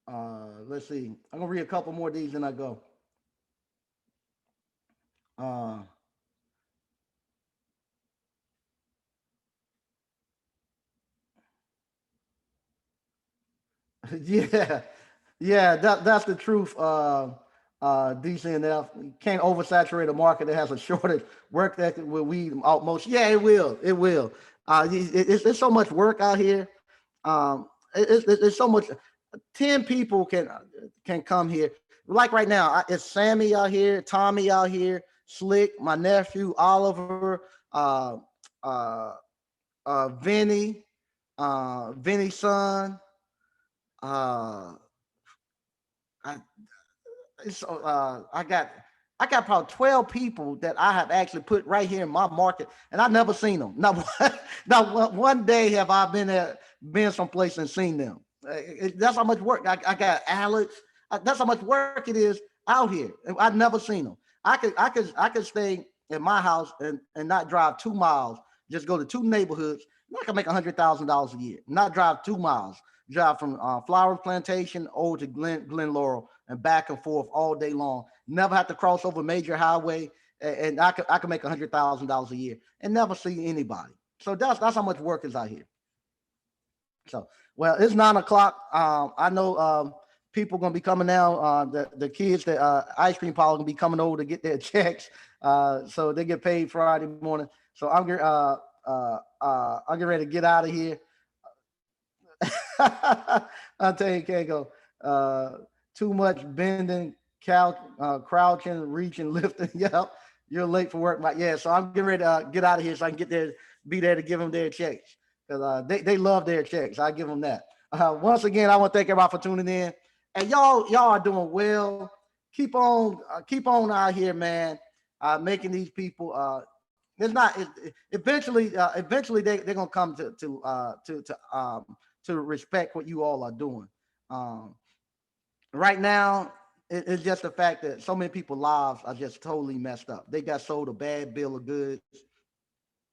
Uh, let's see. I'm gonna read a couple more of these and I go. Uh, yeah, yeah, that's the truth. DCNF, you can't oversaturate a market that has a shortage. Work that will weed out most. Yeah, it will. It will. It's so much work out here. It's so much. 10 people can come here. Like right now, it's Sammy out here, Tommy out here, Slick, my nephew Oliver, uh, uh, Vinny, Vinny's son. Uh, I, I got probably 12 people that I have actually put right here in my market, and I've never seen them. Not not one day have I been someplace and seen them. That's how much work I got. Alex, that's how much work it is out here. I've never seen them. I could stay in my house and not drive 2 miles. Just go to two neighborhoods. I can make $100,000 a year. Not drive 2 miles. Drive from Flowers Plantation over to Glen Laurel and back and forth all day long. Never have to cross over a major highway, and I could make $100,000 a year and never see anybody. So that's how much work is out here. So well, it's 9 o'clock. I know people gonna be coming now. The kids that ice cream parlor gonna be coming over to get their checks. So they get paid Friday morning. So I'm getting ready to get out of here. I'll tell you, can't go. Uh, Too much bending, crouching, reaching, lifting. Yep, you're late for work. But yeah, so I'm getting ready to get out of here so I can get there, be there to give them their checks because they love their checks. I give them that. Once again, I want to thank everybody for tuning in, and y'all are doing well. Keep on out here, man. Making these people. It's not. Eventually, they're gonna come to respect what you all are doing. Um, right now, it's just the fact that so many people's lives are just totally messed up. They got sold a bad bill of goods.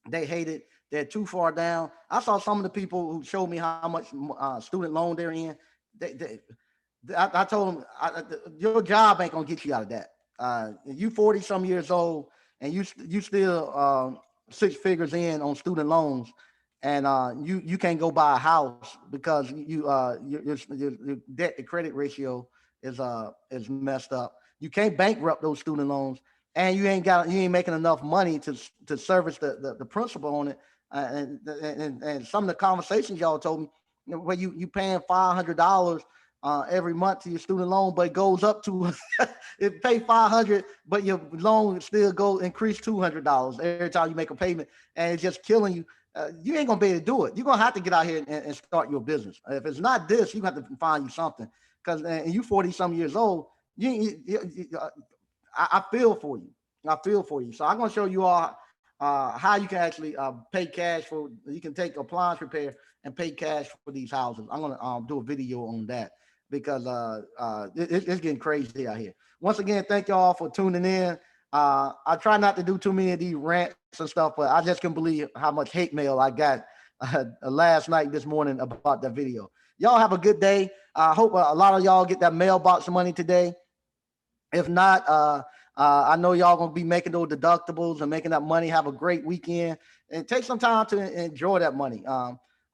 They hate it. They're too far down. I saw some of the people who showed me how much student loan they're in. They I told them your job ain't gonna get you out of that. You 40 some years old and you still 6 figures in on student loans, and you can't go buy a house because your debt to credit ratio is messed up. You can't bankrupt those student loans, and you ain't making enough money to service the principal on it. And some of the conversations y'all told me, where you paying $500 every month to your student loan, but it goes up to it pay 500, but your loan still go increase $200 every time you make a payment, and it's just killing you. You ain't gonna be able to do it. You're gonna have to get out here and start your business. If it's not this, you have to find you something. Because and you 40 some years old, I feel for you. I feel for you. So I'm gonna show you all how you can actually pay cash for. You can take appliance repair and pay cash for these houses. I'm gonna do a video on that because it's getting crazy out here. Once again, thank y'all for tuning in. I try not to do too many of these rants and stuff, but I just can believe how much hate mail I got last night, this morning about that video. Y'all have a good day. I hope a lot of y'all get that mailbox money today. If not, I know y'all gonna be making those deductibles and making that money. Have a great weekend and take some time to enjoy that money.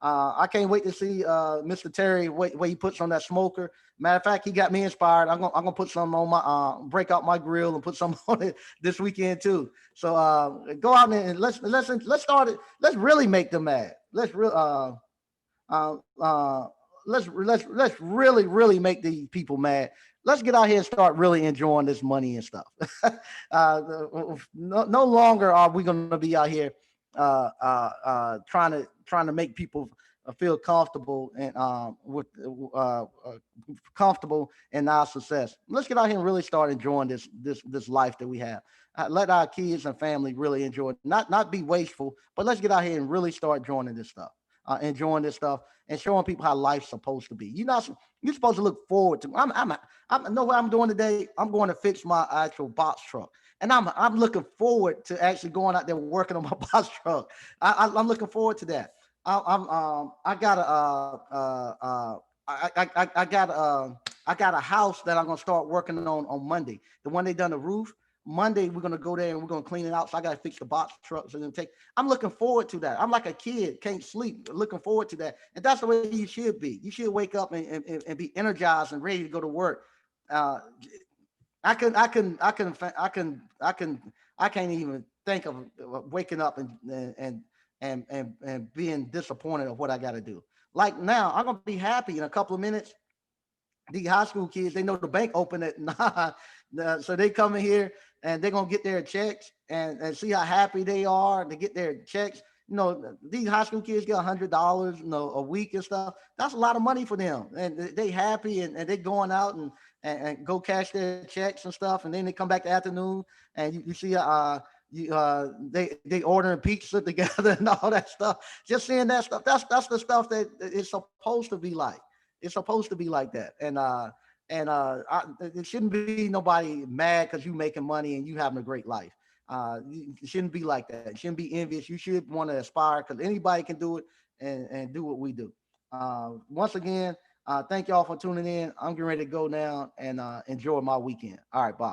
I can't wait to see Mr. Terry what he puts on that smoker. Matter of fact, he got me inspired. I'm gonna put some on my break out my grill and put some on it this weekend too. So go out and let's start it. Let's really make them mad. Uh, uh, let's really make these people mad. Let's get out here and start really enjoying this money and stuff. No longer are we going to be out here trying to make people feel comfortable and with comfortable in our success. Let's get out here and really start enjoying this life that we have. Let our kids and family really enjoy it. Not be wasteful, but let's get out here and really start enjoying this stuff. enjoying this stuff and showing people how life's supposed to be. You're supposed to look forward to. I know what I'm doing today. I'm going to fix my actual box truck, and I'm looking forward to actually going out there working on my box truck. I'm looking forward to that. I got a I got a house that I'm gonna start working on Monday. The one they done the roof. Monday we're gonna go there and we're gonna clean it out. So I gotta fix the box trucks and then take. I'm looking forward to that. I'm like a kid, can't sleep, looking forward to that. And that's the way you should be. You should wake up and be energized and ready to go to work. Uh, I can't even think of waking up and being disappointed of what I got to do. Like now, I'm gonna be happy in a couple of minutes. These high school kids, they know the bank open at 9, so they come in here and they're gonna get their checks and see how happy they are to get their checks. These high school kids get $100, a week and stuff. That's a lot of money for them, and they happy and they going out and go cash their checks and stuff, and then they come back the afternoon and you see they ordering pizza together and all that stuff. Just seeing that stuff, that's the stuff that it's supposed to be like. It's supposed to be like that, it shouldn't be nobody mad because you making money and you having a great life. It shouldn't be like that. It shouldn't be envious. You should want to aspire because anybody can do it and do what we do. Once again, thank y'all for tuning in. I'm getting ready to go now and enjoy my weekend. All right, bye.